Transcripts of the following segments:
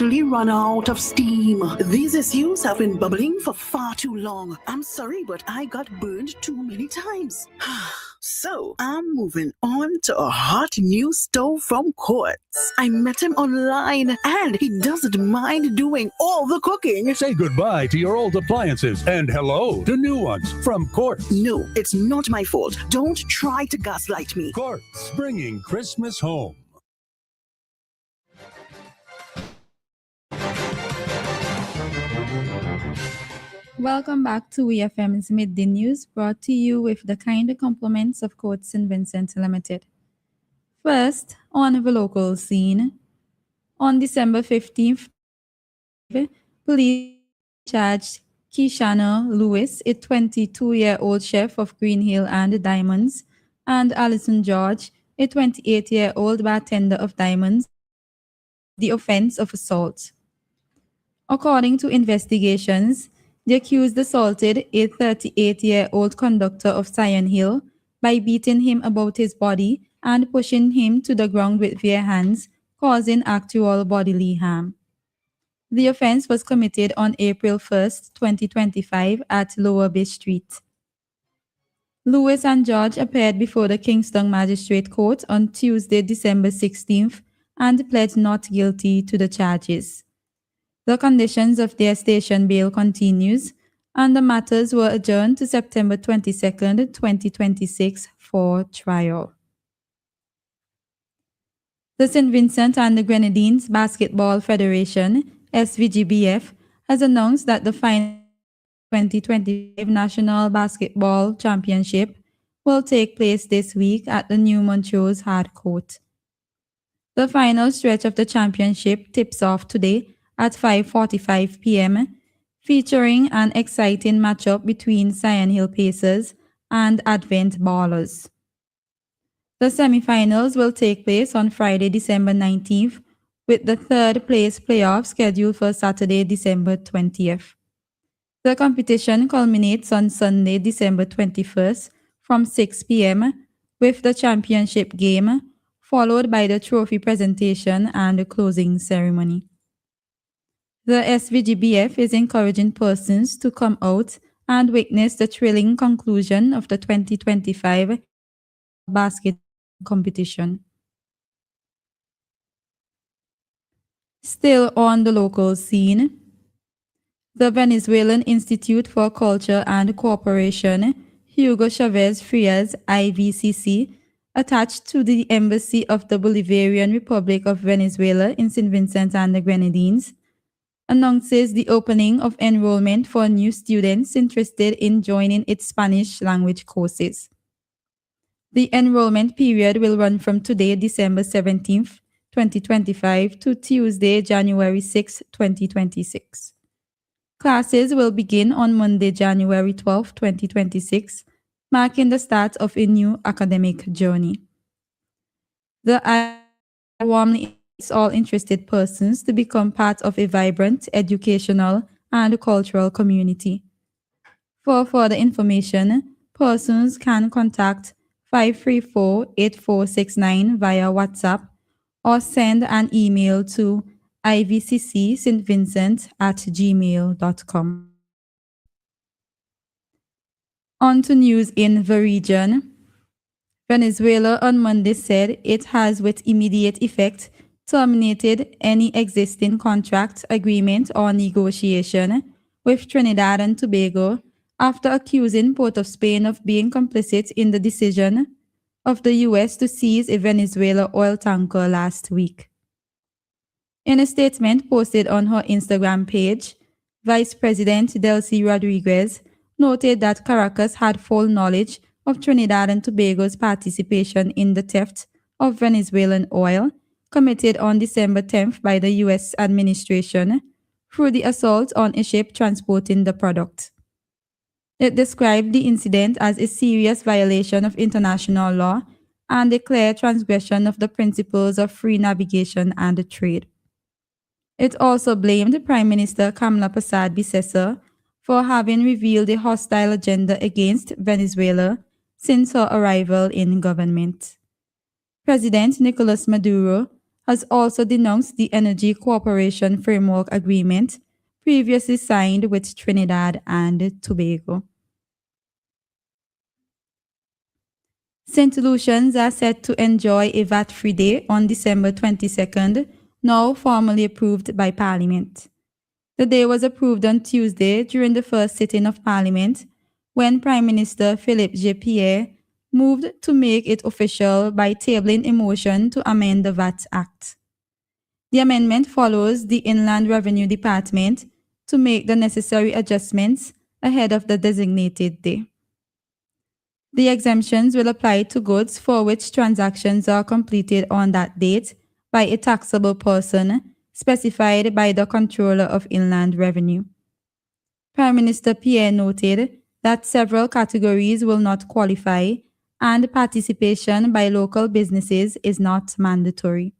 Actually run out of steam. These issues have been bubbling for far too long. I'm sorry, but I got burned too many times. So I'm moving on to a hot new stove from Quartz. I met him online and he doesn't mind doing all the cooking. Say goodbye to your old appliances and hello to new ones from Quartz. No, it's not my fault. Don't try to gaslight me. Quartz, bringing Christmas home. Welcome back to WeFM's Midday News, brought to you with the kind compliments of Court St. Vincent Limited. First, on the local scene, on December 15th, police charged Kishana Lewis, a 22-year-old chef of Green Hill and Diamonds, and Alison George, a 28-year-old bartender of Diamonds, the offense of assault. According to investigations, the accused assaulted a 38-year-old conductor of Sion Hill by beating him about his body and pushing him to the ground with their hands, causing actual bodily harm. The offense was committed on April 1, 2025 at Lower Bay Street. Lewis and George appeared before the Kingston Magistrate Court on Tuesday, December 16th, and pled not guilty to the charges. The conditions of their station bail continues, and the matters were adjourned to September 22, 2026 for trial. The St. Vincent and the Grenadines Basketball Federation, SVGBF, has announced that the final 2025 National Basketball Championship will take place this week at the new Montrose Hard Court. The final stretch of the championship tips off today at 5:45 p.m., featuring an exciting matchup between Sion Hill Pacers and Advent Ballers. The semifinals will take place on Friday, December 19th, with the third place playoff scheduled for Saturday, December 20th. The competition culminates on Sunday, December 21st from 6 p.m. with the championship game, followed by the trophy presentation and the closing ceremony. The SVGBF is encouraging persons to come out and witness the thrilling conclusion of the 2025 basketball competition. Still on the local scene, the Venezuelan Institute for Culture and Cooperation, Hugo Chavez Frias, IVCC, attached to the Embassy of the Bolivarian Republic of Venezuela in St. Vincent and the Grenadines, announces the opening of enrollment for new students interested in joining its Spanish language courses. The enrollment period will run from today, December 17th, 2025 to Tuesday, January 6, 2026. Classes will begin on Monday, January 12, 2026, marking the start of a new academic journey. The I warmly invite all interested persons to become part of a vibrant educational and cultural community. For further information, persons can contact 534-8469 via WhatsApp or send an email to ivccstvincent@gmail.com. On to news in the region. Venezuela on Monday said it has with immediate effect terminated any existing contract, agreement, or negotiation with Trinidad and Tobago after accusing Port of Spain of being complicit in the decision of the U.S. to seize a Venezuela oil tanker last week. In a statement posted on her Instagram page, Vice President Delcy Rodriguez noted that Caracas had full knowledge of Trinidad and Tobago's participation in the theft of Venezuelan oil committed on December 10th by the U.S. administration through the assault on a ship transporting the product. It described the incident as a serious violation of international law and a clear transgression of the principles of free navigation and trade. It also blamed Prime Minister Kamla Persad-Bissessar for having revealed a hostile agenda against Venezuela since her arrival in government. President Nicolas Maduro has also denounced the Energy Cooperation Framework Agreement previously signed with Trinidad and Tobago. St. Lucians are set to enjoy a VAT-free day on December 22nd, now formally approved by Parliament. The day was approved on Tuesday during the first sitting of Parliament, when Prime Minister Philippe J. Pierre moved to make it official by tabling a motion to amend the VAT Act. The amendment follows the Inland Revenue Department to make the necessary adjustments ahead of the designated day. The exemptions will apply to goods for which transactions are completed on that date by a taxable person specified by the Controller of Inland Revenue. Prime Minister Pierre noted that several categories will not qualify and participation by local businesses is not mandatory.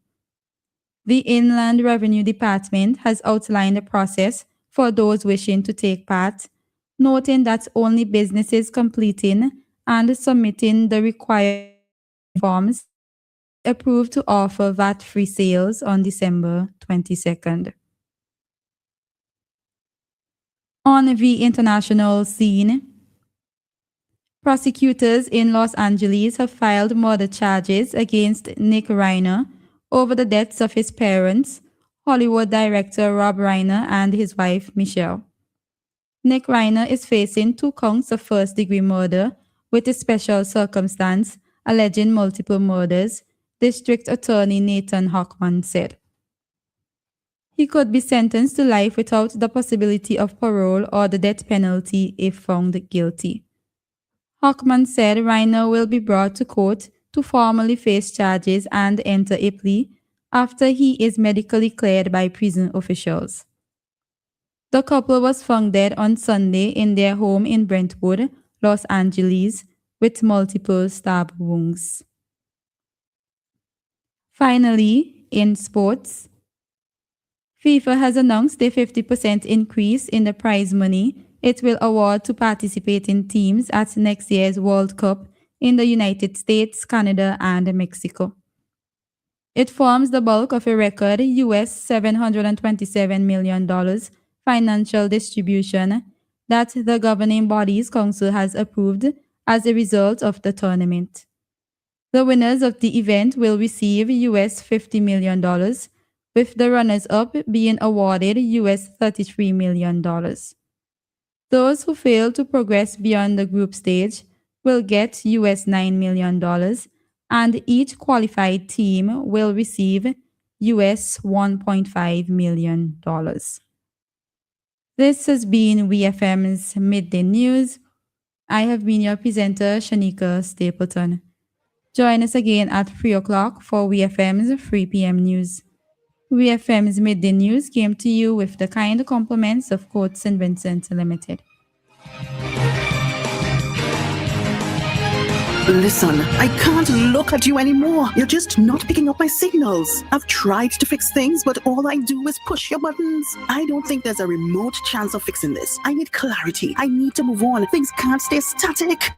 The Inland Revenue Department has outlined a process for those wishing to take part, noting that only businesses completing and submitting the required forms approved to offer VAT-free sales on December 22nd. On the international scene, prosecutors in Los Angeles have filed murder charges against Nick Reiner over the deaths of his parents, Hollywood director Rob Reiner and his wife Michelle. Nick Reiner is facing 2 counts of first-degree murder with a special circumstance alleging multiple murders, District Attorney Nathan Hochman said. He could be sentenced to life without the possibility of parole or the death penalty if found guilty. Hochman said Reiner will be brought to court to formally face charges and enter a plea after he is medically cleared by prison officials. The couple was found dead on Sunday in their home in Brentwood, Los Angeles, with multiple stab wounds. Finally, in sports, FIFA has announced a 50% increase in the prize money it will award to participating teams at next year's World Cup in the United States, Canada, and Mexico. It forms the bulk of a record US $727 million financial distribution that the governing body's council has approved as a result of the tournament. The winners of the event will receive US $50 million, with the runners-up being awarded US $33 million. Those who fail to progress beyond the group stage will get US $9 million, and each qualified team will receive US $1.5 million. This has been WeFM's Midday News. I have been your presenter, Shanika Stapleton. Join us again at 3 o'clock for WeFM's 3 p.m. news. WeFM's Midday News came to you with the kind compliments of Court St. Vincent Limited. Listen, I can't look at you anymore. You're just not picking up my signals. I've tried to fix things, but all I do is push your buttons. I don't think there's a remote chance of fixing this. I need clarity. I need to move on. Things can't stay static.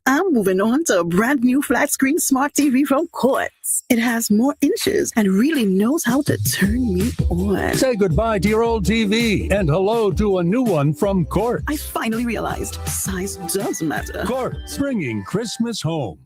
I'm moving on to a brand new flat screen smart TV from Quartz. It has more inches and really knows how to turn me on. Say goodbye to your old TV and hello to a new one from Court. I finally realized size does matter. Court, bringing Christmas home.